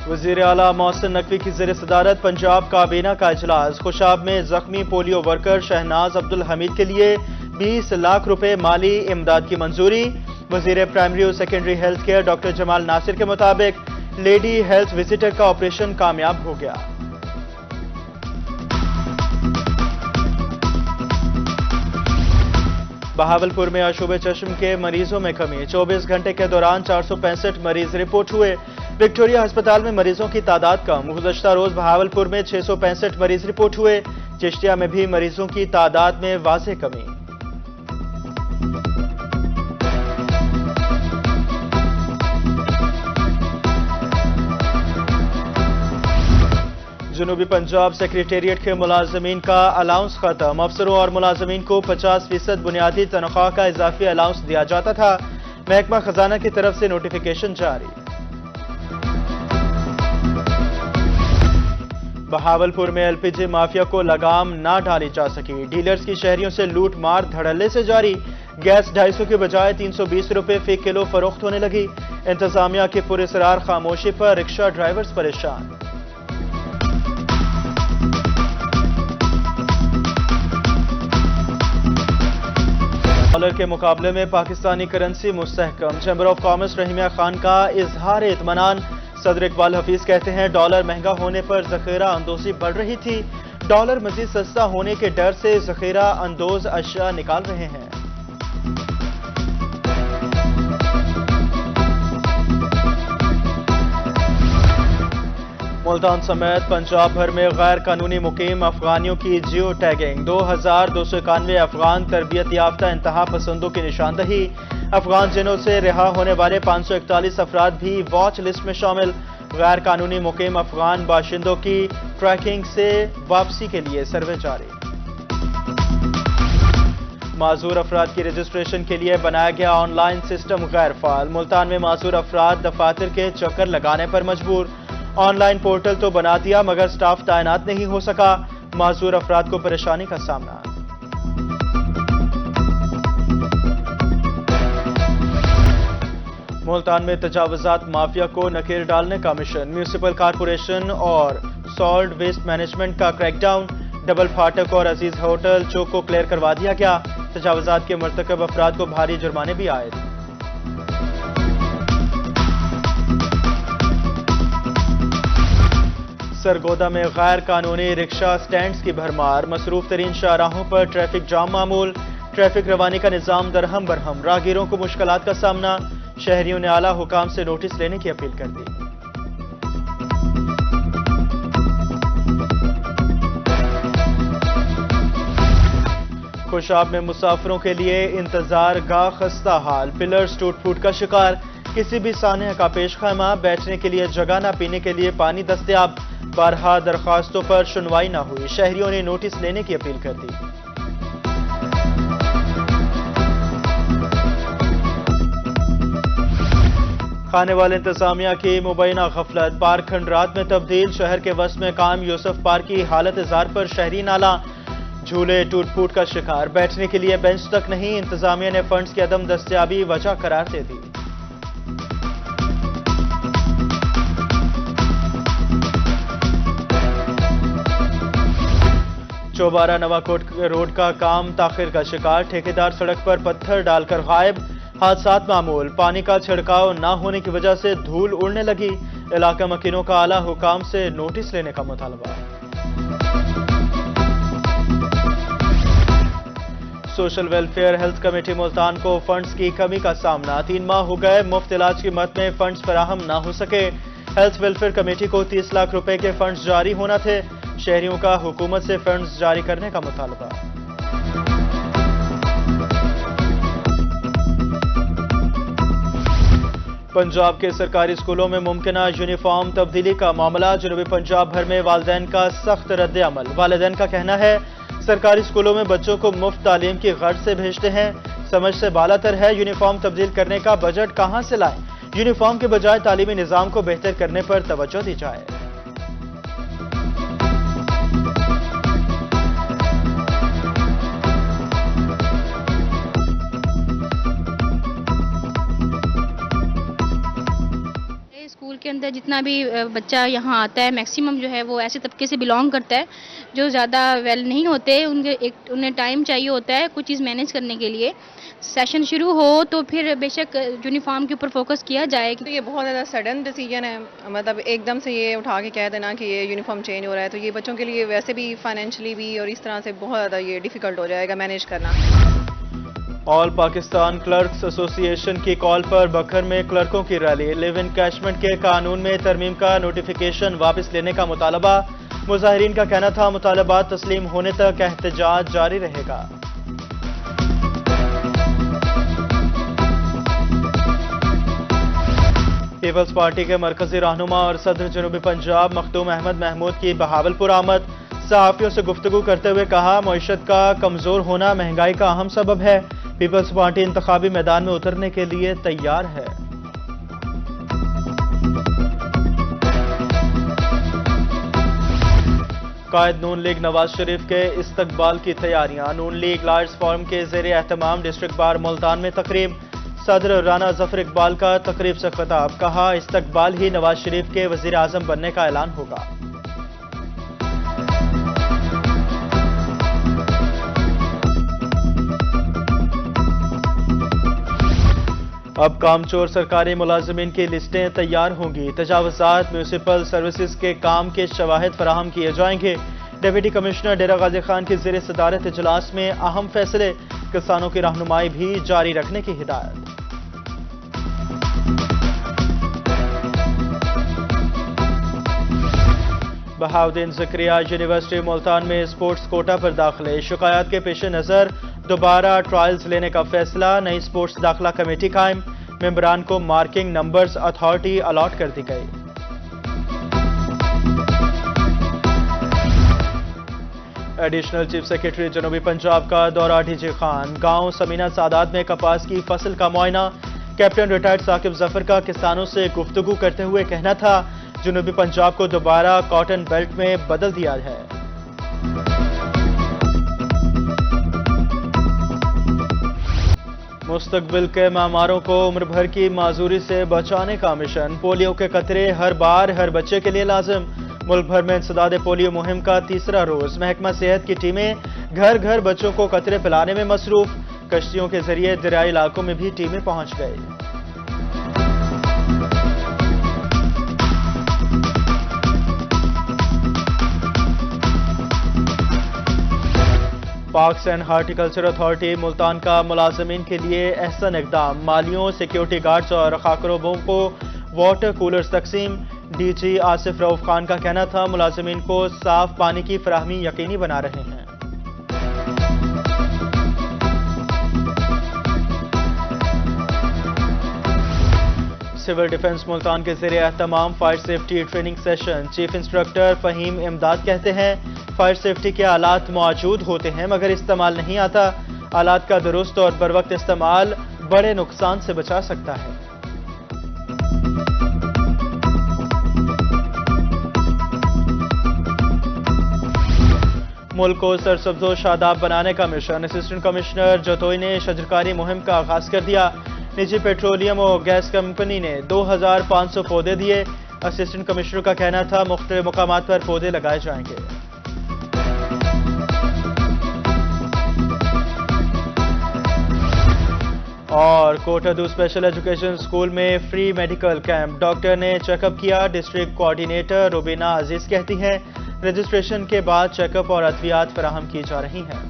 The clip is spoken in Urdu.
وزیر اعلیٰ محسن نقوی کی زیر صدارت پنجاب کابینہ کا اجلاس۔ خوشاب میں زخمی پولیو ورکر شہناز عبدالحمید کے لیے 20 لاکھ روپے مالی امداد کی منظوری۔ وزیر پرائمری و سیکنڈری ہیلتھ کیئر ڈاکٹر جمال ناصر کے مطابق لیڈی ہیلتھ وزیٹر کا آپریشن کامیاب ہو گیا۔ بہاولپور میں آشوب چشم کے مریضوں میں کمی، 24 گھنٹے کے دوران 465 مریض رپورٹ ہوئے۔ وکٹوریہ ہسپتال میں مریضوں کی تعداد کم، گزشتہ روز بہاولپور میں 665 مریض رپورٹ ہوئے۔ چشتیہ میں بھی مریضوں کی تعداد میں واضح کمی۔ جنوبی پنجاب سیکریٹریٹ کے ملازمین کا الاؤنس ختم، افسروں اور ملازمین کو 50% بنیادی تنخواہ کا اضافی الاؤنس دیا جاتا تھا، محکمہ خزانہ کی طرف سے نوٹیفیکیشن جاری۔ بہاولپور میں ایل پی جی مافیا کو لگام نہ ڈالی جا سکی، ڈیلرز کی شہریوں سے لوٹ مار دھڑلے سے جاری، گیس 250 کے بجائے 320 روپے فی کلو فروخت ہونے لگی، انتظامیہ کی پراسرار خاموشی پر رکشہ ڈرائیورز پریشان۔ ڈالر کے مقابلے میں پاکستانی کرنسی مستحکم، chamber of commerce Rahimia Khan کا اظہار اطمینان۔ صدر اقبال حفیظ کہتے ہیں ڈالر مہنگا ہونے پر ذخیرہ اندوزی بڑھ رہی تھی، ڈالر مزید سستا ہونے کے ڈر سے ذخیرہ اندوز اشیاء نکال رہے ہیں۔ ملتان سمیت پنجاب بھر میں غیر قانونی مقیم افغانیوں کی جیو ٹیگنگ، 2291 افغان تربیت یافتہ انتہا پسندوں کی نشاندہی، افغان جنوں سے رہا ہونے والے 541 افراد بھی واچ لسٹ میں شامل، غیر قانونی مقیم افغان باشندوں کی ٹریکنگ سے واپسی کے لیے سروے جاری۔ معذور افراد کی رجسٹریشن کے لیے بنایا گیا آن لائن سسٹم غیر فعال، ملتان میں معذور افراد دفاتر کے چکر لگانے پر مجبور، آن لائن پورٹل تو بنا دیا مگر سٹاف تعینات نہیں ہو سکا، معذور افراد کو پریشانی کا سامنا۔ ملتان میں تجاوزات مافیا کو نکیل ڈالنے کا مشن، میونسپل کارپوریشن اور سالٹ ویسٹ مینجمنٹ کا کریک ڈاؤن، ڈبل پھاٹک اور عزیز ہوٹل چوک کو کلیئر کروا دیا گیا، تجاوزات کے مرتکب افراد کو بھاری جرمانے بھی عائد۔ سرگودا میں غیر قانونی رکشہ سٹینڈز کی بھرمار، مصروف ترین شاہراہوں پر ٹریفک جام معمول، ٹریفک روانی کا نظام درہم برہم، راہگیروں کو مشکلات کا سامنا، شہریوں نے اعلیٰ حکام سے نوٹس لینے کی اپیل کر دی۔ خوشاب میں مسافروں کے لیے انتظار گاہ خستہ حال، پلرز ٹوٹ پھوٹ کا شکار، کسی بھی سانحہ کا پیش خیمہ، بیٹھنے کے لیے جگہ نہ، پینے کے لیے پانی دستیاب، بارہا درخواستوں پر سنوائی نہ ہوئی، شہریوں نے نوٹس لینے کی اپیل کر دی۔ کھانے والے انتظامیہ کی مبینہ غفلت، پارک کھنڈرات میں تبدیل، شہر کے وسط میں قائم یوسف پارک کی حالت زار پر شہری نالاں، جھولے ٹوٹ پھوٹ کا شکار، بیٹھنے کے لیے بینچ تک نہیں، انتظامیہ نے فنڈز کی عدم دستیابی وجہ قرار دے دی۔ چوبارہ نواکوٹ روڈ کا کام تاخیر کا شکار، ٹھیکیدار سڑک پر پتھر ڈال کر غائب، حادثات معمول، پانی کا چھڑکاؤ نہ ہونے کی وجہ سے دھول اڑنے لگی، علاقہ مکینوں کا اعلیٰ حکام سے نوٹس لینے کا مطالبہ۔ Social welfare health committee Multan کو فنڈز کی کمی کا سامنا، 3 ماہ ہو گئے مفت علاج کی مد میں فنڈز فراہم نہ ہو سکے، ہیلتھ ویلفیئر کمیٹی کو 30 لاکھ روپے کے فنڈز جاری ہونا تھے، شہریوں کا حکومت سے فنڈز جاری کرنے کا مطالبہ۔ پنجاب کے سرکاری اسکولوں میں ممکنہ یونیفارم تبدیلی کا معاملہ، جنوبی پنجاب بھر میں والدین کا سخت رد عمل، والدین کا کہنا ہے سرکاری اسکولوں میں بچوں کو مفت تعلیم کی غرض سے بھیجتے ہیں، سمجھ سے بالاتر ہے، یونیفارم تبدیل کرنے کا بجٹ کہاں سے لائیں، یونیفارم کے بجائے تعلیمی نظام کو بہتر کرنے پر توجہ دی جائے۔ اسکول کے اندر جتنا بھی بچہ یہاں آتا ہے میکسیمم جو ہے وہ ایسے طبقے سے بلانگ کرتا ہے جو زیادہ ویل نہیں ہوتے، انہیں ٹائم چاہیے ہوتا ہے کچھ چیز مینیج کرنے کے لیے. سیشن شروع ہو تو پھر بے شک یونیفارم کے اوپر فوکس کیا جائے. تو یہ بہت زیادہ سڈن ڈیسیجن ہے، مطلب ایک دم سے یہ اٹھا کے کہہ دینا کہ یہ یونیفارم چینج ہو رہا ہے، تو یہ بچوں کے لیے ویسے بھی فائنینشلی بھی اور اس طرح سے بہت زیادہ یہ ڈیفیکلٹ ہو جائے گا مینیج کرنا. آل پاکستان کلرکس ایسوسی ایشن کی کال پر بکھر میں کلرکوں کی ریلی. لیو ان کیشمنٹ کے قانون میں ترمیم کا نوٹیفیکیشن واپس لینے کا مطالبہ. مظاہرین کا کہنا تھا مطالبات تسلیم ہونے تک احتجاج جاری رہے گا. پیپلز پارٹی کے مرکزی رہنما اور صدر جنوبی پنجاب مختوم احمد محمود کی بہاولپور آمد. صحافیوں سے گفتگو کرتے ہوئے کہا معیشت کا کمزور ہونا مہنگائی کا اہم سبب ہے. پیپلز پارٹی انتخابی میدان میں اترنے کے لیے تیار ہے. قائد نون لیگ نواز شریف کے استقبال کی تیاریاں. نون لیگ لائرز فورم کے زیر اہتمام ڈسٹرکٹ بار ملتان میں تقریب. صدر رانا ظفر اقبال کا تقریب سے خطاب. کہا استقبال ہی نواز شریف کے وزیر اعظم بننے کا اعلان ہوگا. اب کام چور سرکاری ملازمین کی لسٹیں تیار ہوں گی. تجاوزات میونسپل سروسز کے کام کے شواہد فراہم کیے جائیں گے. ڈپٹی کمشنر ڈیرہ غازی خان کی زیر صدارت اجلاس میں اہم فیصلے. کسانوں کی رہنمائی بھی جاری رکھنے کی ہدایت. بہاؤدین زکریا یونیورسٹی ملتان میں اسپورٹس کوٹا پر داخلے. شکایات کے پیش نظر دوبارہ ٹرائلز لینے کا فیصلہ. نئی اسپورٹس داخلہ کمیٹی قائم. ممبران کو مارکنگ نمبرز اتھارٹی الاٹ کر دی گئی. ایڈیشنل چیف سیکرٹری جنوبی پنجاب کا دورہ ڈی جی خان. گاؤں سمینہ سادات میں کپاس کی فصل کا معائنہ. کیپٹن ریٹائرڈ ثاقب ظفر کا کسانوں سے گفتگو کرتے ہوئے کہنا تھا جنوبی پنجاب کو دوبارہ کاٹن بیلٹ میں بدل دیا ہے. مستقبل کے معماروں کو عمر بھر کی معذوری سے بچانے کا مشن. پولیو کے قطرے ہر بار ہر بچے کے لیے لازم. ملک بھر میں انسداد پولیو مہم کا تیسرا روز. محکمہ صحت کی ٹیمیں گھر گھر بچوں کو قطرے پلانے میں مصروف. کشتیوں کے ذریعے دریائی علاقوں میں بھی ٹیمیں پہنچ گئی. Parks and horticulture authority Multan کا ملازمین کے لیے احسن اقدام. مالیوں سیکیورٹی گارڈز اور خاکروبوں کو واٹر کولرز تقسیم. ڈی جی آصف رؤف خان کا کہنا تھا ملازمین کو صاف پانی کی فراہمی یقینی بنا رہے ہیں. سول ڈیفنس ملتان کے زیر اہتمام fire safety training session. Chief instructor Faheem Imdad کہتے ہیں فائر سیفٹی کے آلات موجود ہوتے ہیں مگر استعمال نہیں آتا. آلات کا درست اور بروقت استعمال بڑے نقصان سے بچا سکتا ہے. ملک کو سرسبز و شاداب بنانے کا مشن. اسسٹنٹ کمشنر جتوئی نے شجرکاری مہم کا آغاز کر دیا. نجی پیٹرولیم و گیس کمپنی نے 2500 پودے دیے. اسسٹنٹ کمشنر کا کہنا تھا مختلف مقامات پر پودے لگائے جائیں گے. اور کوٹھدو اسپیشل ایجوکیشن اسکول میں فری میڈیکل کیمپ. ڈاکٹر نے چیک اپ کیا. ڈسٹرکٹ کوارڈینیٹر روبینہ عزیز کہتی ہیں رجسٹریشن کے بعد چیک اپ اور ادویات فراہم کی جا رہی ہیں.